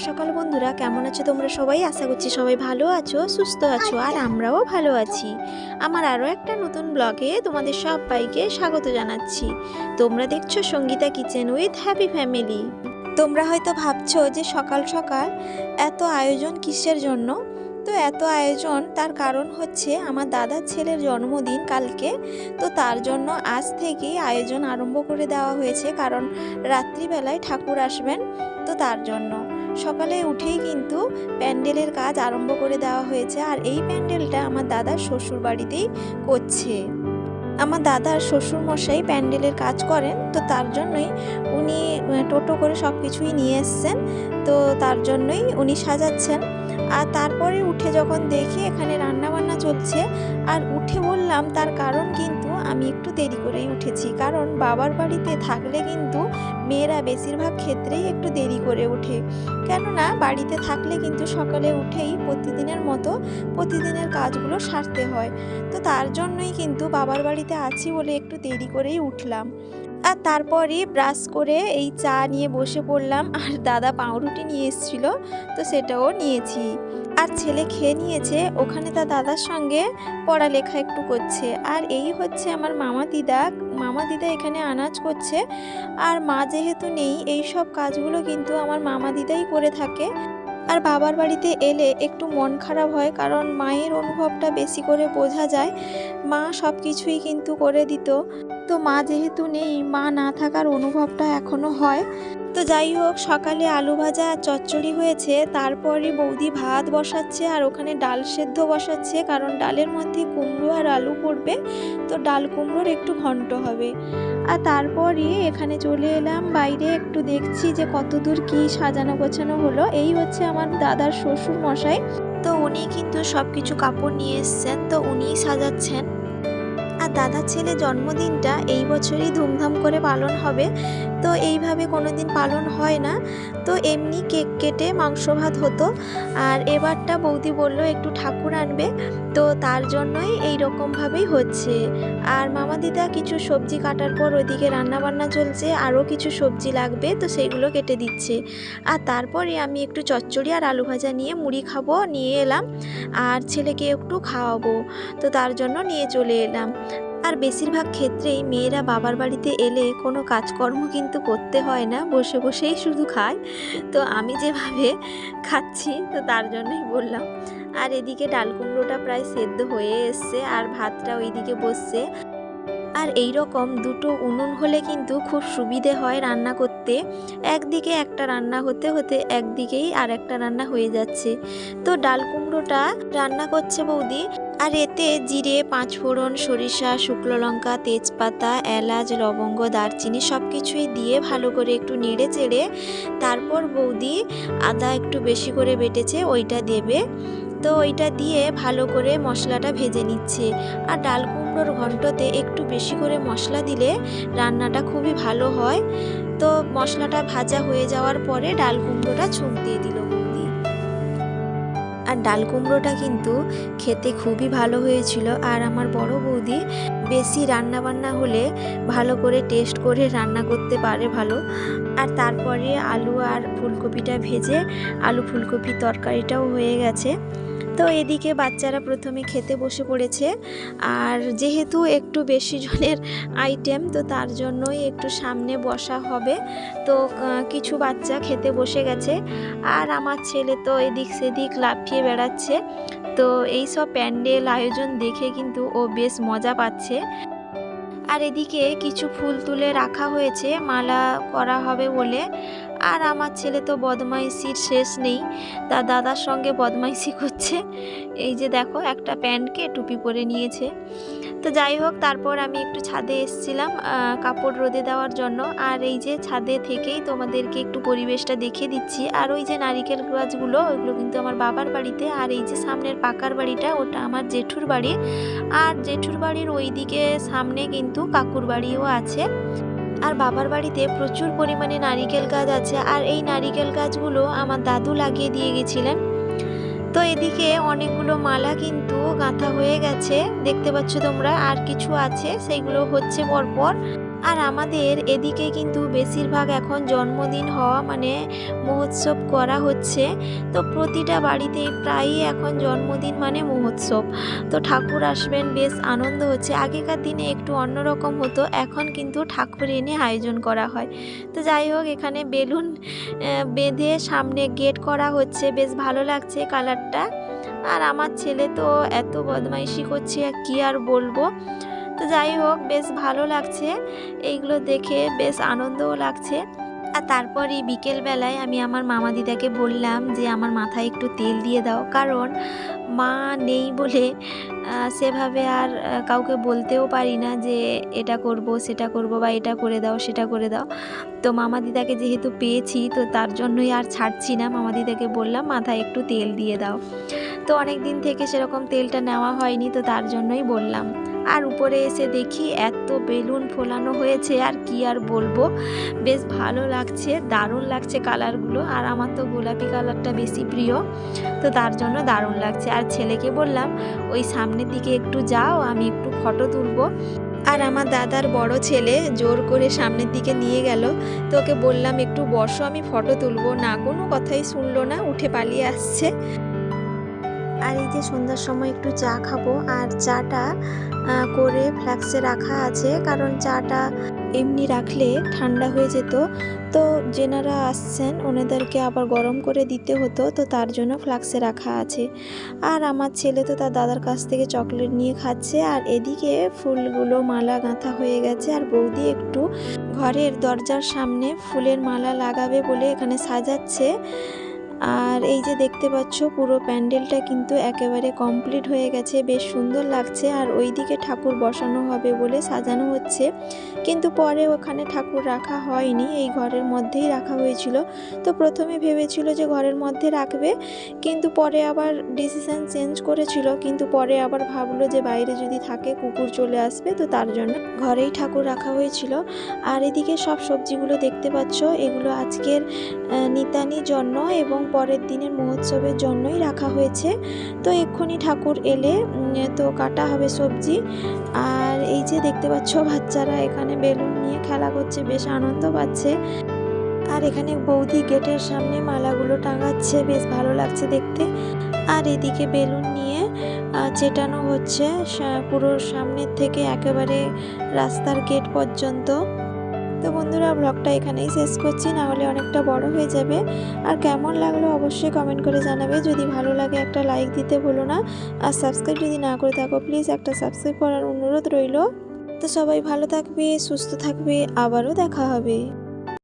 সকাল বন্ধুরা, কেমন আছো তোমরা সবাই? আশা করছি সবাই ভালো আছো, সুস্থ আছো, আর আমরাও ভালো আছি। আমার আরও একটা নতুন ব্লগে তোমাদের সবাইকে স্বাগত জানাচ্ছি। তোমরা দেখছো Sangeeta kitchen with happy family. তোমরা হয়তো ভাবছো যে সকাল সকাল এত আয়োজন কিসের জন্য। তো এত আয়োজন তার কারণ হচ্ছে আমার দাদার ছেলের জন্মদিন কালকে। তো তার জন্য আজ থেকেই আয়োজন আরম্ভ করে দেওয়া হয়েছে, কারণ রাত্রিবেলায় ঠাকুর আসবেন। তো তার জন্য সকালে উঠেই কিন্তু প্যান্ডেলের কাজ আরম্ভ করে দেওয়া হয়েছে। আর এই প্যান্ডেলটা আমার দাদার শ্বশুর বাড়িতেই করছে। আমার দাদার শ্বশুর মশাই প্যান্ডেলের কাজ করেন, তো তার জন্যই উনি টোটো করে সব কিছুই নিয়ে এসছেন। তো তার জন্যই উনি সাজাচ্ছেন। আর তারপরে উঠে যখন দেখি এখানে রান্না বান্না চলছে, আর উঠে বললাম তার কারণ কিন্তু আমি একটু দেরি করেই উঠেছি, কারণ বাবার বাড়িতে থাকলে কিন্তু মেয়েরা বেশিরভাগ ক্ষেত্রেই একটু দেরি করে ওঠে। কেননা বাড়িতে থাকলে কিন্তু সকালে উঠেই প্রতিদিনের মতো প্রতিদিনের কাজগুলো সারতে হয়। তো তার জন্যই কিন্তু বাবার বাড়িতে আছি বলে একটু দেরি করেই উঠলাম। আর তারপরে ব্রাশ করে এই চা নিয়ে বসে পড়লাম, আর দাদা পাউরুটি নিয়ে এসেছিল, তো সেটাও নিয়েছি। আর ছেলে খেয়ে নিয়েছে, ওখানে তার দাদার সঙ্গে পড়ালেখা একটু করছে। আর এই হচ্ছে আমার মামা দিদা এখানে আনাজ করছে। আর মা যেহেতু নেই, এই সব কাজগুলো কিন্তু আমার মামা দিদাই করে থাকে। আর বাবার বাড়িতে এলে একটু মন খারাপ হয়, কারণ মায়ের অনুভবটা বেশি করে বোঝা যায়। মা সব কিছুই কিন্তু করে দিত, তো মা যেহেতু নেই, মা না থাকার অনুভবটা এখনো হয়। তো যাই হোক, সকালে আলু ভাজা আর চচ্চড়ি হয়েছে, তারপরে বৌদি ভাত বসাচ্ছে আর ওখানে ডাল সেদ্ধ বসাচ্ছে, কারণ ডালের মধ্যে কুমড়ো আর আলু পড়বে, তো ডাল কুমড়োর একটু ঘন্ট হবে। আর তারপরে এখানে চলে এলাম বাইরে, একটু দেখছি যে কতদূর কি সাজানো গোছানো হলো। এই হচ্ছে আমার দাদার শ্বশুর মশাই, তো উনি কিন্তু সব কিছু কাপড় নিয়ে এসছেন, তো উনিই সাজাচ্ছেন। আর দাদার ছেলে জন্মদিনটা এই বছরই ধুমধাম করে পালন হবে, তো এইভাবে কোনোদিন পালন হয় না। তো এমনি কেক কেটে মাংস ভাত হতো, আর এবারটা বৌদি বলল একটু ঠাকুর আনবে, তো তার জন্যই এই রকমভাবেই হচ্ছে। আর মামা দিদা কিছু সবজি কাটার পর ওইদিকে রান্না বান্না চলছে, আরও কিছু সবজি লাগবে, তো সেইগুলো কেটে দিচ্ছে। আর তারপরে আমি একটু চচ্চড়ি আর আলু ভাজা নিয়ে মুড়ি খাবো নিয়ে এলাম, আর ছেলেকে একটু খাওয়াবো, তো তার জন্য নিয়ে চলে এলাম। আর বেশিরভাগ ক্ষেত্রেই মেয়েরা বাবার বাড়িতে এলে কোনো কাজকর্ম কিন্তু করতে হয় না, বসে বসেই শুধু খায়। তো আমি যেভাবে খাচ্ছি, তো তার জন্যই বললাম। আর এদিকে ডাল কুমড়োটা প্রায় সেদ্ধ হয়ে এসছে, আর ভাতটা ওইদিকে বসছে। আর এই রকম দুটো উনুন হলে কিন্তু খুব সুবিধে হয় রান্না করতে। একদিকে একটা রান্না হতে হতে একদিকেই আর একটা রান্না হয়ে যাচ্ছে। তো ডাল কুমড়োটা রান্না করছে বৌদি, আর এতে জিরে, পাঁচফোড়ন, সরিষা, শুকনো লঙ্কা, তেজপাতা, এলাচ, লবঙ্গ, দারচিনি সব কিছুই দিয়ে ভালো করে একটু নেড়ে চেড়ে তারপর বৌদি আদা একটু বেশি করে বেটেছে ওইটা দেবে। তো ওইটা দিয়ে ভালো করে মশলাটা ভেজে নিচ্ছে। আর ডাল কুমড়োর ঘন্টতে একটু বেশি করে মশলা দিলে রান্নাটা খুবই ভালো হয়। তো মশলাটা ভাজা হয়ে যাওয়ার পরে ডাল কুমড়োটা ছুঁক দিয়ে দিল বৌদি। আর ডাল কুমড়োটা কিন্তু খেতে খুবই ভালো হয়েছিল। আর আমার বড় বৌদি বেশি রান্না বান্না হলে ভালো করে টেস্ট করে রান্না করতে পারে ভালো। আর তারপরে আলু আর ফুলকপিটা ভেজে আলু ফুলকপির তরকারিটাও হয়ে গেছে। তো এদিকে বাচ্চারা প্রথমে খেতে বসে পড়েছে, আর যেহেতু একটু বেশি জনের আইটেম, তো তার জন্যই একটু সামনে বসা হবে। তো কিছু বাচ্চা খেতে বসে গেছে, আর আমার ছেলে তো এদিক সেদিক লাফিয়ে বেড়াচ্ছে। তো এই সব প্যান্ডেল আয়োজন দেখে কিন্তু ও বেশ মজা পাচ্ছে। আর এদিকে কিছু ফুল তুলে রাখা হয়েছে মালা করা হবে বলে। আর আমার ছেলে তো বদমাইশির শেষ নেই, তার দাদার সঙ্গে বদমাইশি করছে। এই যে দেখো, একটা প্যান্টকে টুপি পরে নিয়েছে। তো যাই হোক, তারপর আমি একটু ছাদে এসেছিলাম কাপড় রোদে দেওয়ার জন্য। আর এই যে ছাদে থেকেই তোমাদেরকে একটু পরিবেশটা দেখিয়ে দিচ্ছি। আর ওই যে নারিকেল গাছগুলো, ওইগুলো কিন্তু আমার বাবার বাড়িতে। আর এই যে সামনের পাকার বাড়িটা, ওটা আমার জেঠুর বাড়ি। আর জেঠুর বাড়ির ওই দিকে সামনে কিন্তু কাকুর বাড়িও আছে। আর বাবার বাড়িতে প্রচুর পরিমাণে নারিকেল গাছ আছে, আর এই নারিকেল গাছগুলো আমার দাদু লাগিয়ে দিয়ে গেছিলেন। তো এদিকে অনেকগুলো মালা কিন্তু গাঁথা হয়ে গেছে, দেখতে পাচ্ছ তোমরা। আর কিছু আছে, সেইগুলো হচ্ছে পরপর। আর আমাদের এদিকে কিন্তু বেশিরভাগ এখন জন্মদিন হওয়া মানে মহোৎসব করা হচ্ছে। তো প্রতিটা বাড়িতেই প্রায়ই এখন জন্মদিন মানে মহোৎসব। তো ঠাকুর আসবেন, বেশ আনন্দ হচ্ছে। আগেকার দিনে একটু অন্যরকম হতো, এখন কিন্তু ঠাকুর এনে আয়োজন করা হয়। তো যাই হোক, এখানে বেলুন বেঁধে সামনে গেট করা হচ্ছে, বেশ ভালো লাগছে কালারটা। আর আমার ছেলে তো এত বদমাইশি করছে, কি আর বলবো। তো যাই হোক, বেশ ভালো লাগছে এইগুলো দেখে, বেশ আনন্দও লাগছে। আর তারপরই বিকেলবেলায় আমি আমার মামা দিদাকে বললাম যে আমার মাথায় একটু তেল দিয়ে দাও, কারণ মা নেই বলে সেভাবে আর কাউকে বলতেও পারি না যে এটা করব সেটা করব বা এটা করে দাও সেটা করে দাও। তো মামা দিদাকে যেহেতু পেয়েছি, তো তার জন্যই আর ছাড়ছি না। মামা দিদাকে বললাম মাথায় একটু তেল দিয়ে দাও। তো অনেক দিন থেকে সেরকম তেলটা নেওয়া হয়নি, তো তার জন্যই বললাম। আর উপরে এসে দেখি এত বেলুন ফোলানো হয়েছে, আর কি আর বলবো, বেশ ভালো লাগছে, দারুণ লাগছে কালারগুলো। আর আমার তো গোলাপি কালারটা বেশি প্রিয়, তো তার জন্য দারুণ লাগছে। আর ছেলেকে বললাম ওই সামনের দিকে একটু যাও, আমি একটু ফটো তুলবো। আর আমার দাদার বড় ছেলে জোর করে সামনের দিকে নিয়ে গেল। তো ওকে বললাম একটু বসো, আমি ফটো তুলবো, না কোনো কথাই শুনলো না, উঠে পালিয়ে আসছে। আর এই যে সন্ধ্যার সময় একটু চা খাবো, আর চাটা করে ফ্লাক্সে রাখা আছে, কারণ চাটা এমনি রাখলে ঠান্ডা হয়ে যেত। তো যেনারা আসছেন ওনাদেরকে আবার গরম করে দিতে হতো, তো তার জন্য ফ্লাক্সে রাখা আছে। আর আমার ছেলে তো তার দাদার কাছ থেকে চকলেট নিয়ে খাচ্ছে। আর এদিকে ফুলগুলো মালা গাঁথা হয়ে গেছে, আর বৌদি একটু ঘরের দরজার সামনে ফুলের মালা লাগাবে বলে এখানে সাজাচ্ছে। আর এই যে দেখতে পাচ্ছ পুরো প্যান্ডেলটা কিন্তু একেবারে কমপ্লিট হয়ে গেছে, বেশ সুন্দর লাগছে। আর ওইদিকে ঠাকুর বসানো হবে বলে সাজানো হচ্ছে, কিন্তু পরে ওখানে ঠাকুর রাখা হয়নি, এই ঘরের মধ্যেই রাখা হয়েছিল। তো প্রথমে ভেবেছিল যে ঘরের মধ্যে রাখবে, কিন্তু পরে আবার ডিসিশন চেঞ্জ করেছিল, কিন্তু পরে আবার ভাবলো যে বাইরে যদি থাকে কুকুর চলে আসবে, তো তার জন্য ঘরেই ঠাকুর রাখা হয়েছিল। আর এদিকে সব সবজিগুলো দেখতে পাচ্ছ, এগুলো আজকের নিতানির জন্য এবং পরের দিনের মহোৎসবের জন্যই রাখা হয়েছে। তো এক্ষুনি ঠাকুর এলে তো কাটা হবে সবজি। আর এই যে দেখতে পাচ্ছ বাচ্চারা এখানে বেলুন নিয়ে খেলা করছে, বেশ আনন্দ পাচ্ছে। আর এখানে বৌদি গেটের সামনে মালাগুলো টাঙাচ্ছে, বেশ ভালো লাগছে দেখতে। আর এদিকে বেলুন নিয়ে চেটানো হচ্ছে পুরো সামনের থেকে একেবারে রাস্তার গেট পর্যন্ত। তো বন্ধুরা, ব্লগটা এখানেই শেষ করছি, না হলে অনেকটা বড় হয়ে যাবে। আর কেমন লাগলো অবশ্যই কমেন্ট করে জানাবে। যদি ভালো লাগে একটা লাইক দিতে ভুলো না, আর সাবস্ক্রাইব যদি না করে থাকো প্লিজ একটা সাবস্ক্রাইব করার অনুরোধ রইল। তো সবাই ভালো থাকবে, সুস্থ থাকবে, আবারও দেখা হবে।